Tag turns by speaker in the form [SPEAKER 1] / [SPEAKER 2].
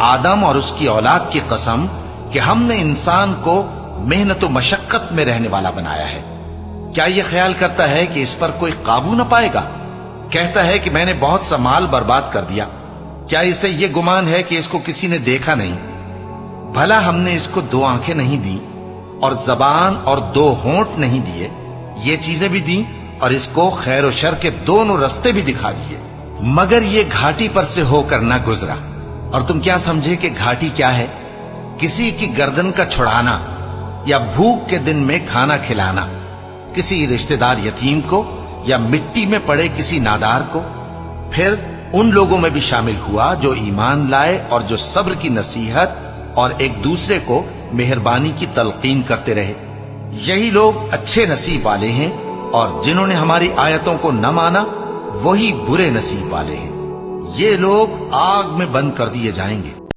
[SPEAKER 1] آدم اور اس کی اولاد کی قسم کہ ہم نے انسان کو محنت و مشقت میں رہنے والا بنایا ہے، کیا یہ خیال کرتا ہے کہ اس پر کوئی قابو نہ پائے گا؟ کہتا ہے کہ میں نے بہت سا مال برباد کر دیا، کیا اسے یہ گمان ہے کہ اس کو کسی نے دیکھا نہیں؟ بھلا ہم نے اس کو 2 آنکھیں نہیں دی اور زبان اور 2 ہونٹ نہیں دیے؟ یہ چیزیں بھی دیں اور اس کو خیر و شر کے دونوں رستے بھی دکھا دیے، مگر یہ گھاٹی پر سے ہو کر نہ گزرا۔ اور تم کیا سمجھے کہ گھاٹی کیا ہے؟ کسی کی گردن کا چھڑانا یا بھوک کے دن میں کھانا کھلانا، کسی رشتہ دار یتیم کو یا مٹی میں پڑے کسی نادار کو۔ پھر ان لوگوں میں بھی شامل ہوا جو ایمان لائے اور جو صبر کی نصیحت اور ایک دوسرے کو مہربانی کی تلقین کرتے رہے۔ یہی لوگ اچھے نصیب والے ہیں، اور جنہوں نے ہماری آیتوں کو نہ مانا وہی برے نصیب والے ہیں۔ یہ لوگ آگ میں بند کر دیے جائیں گے۔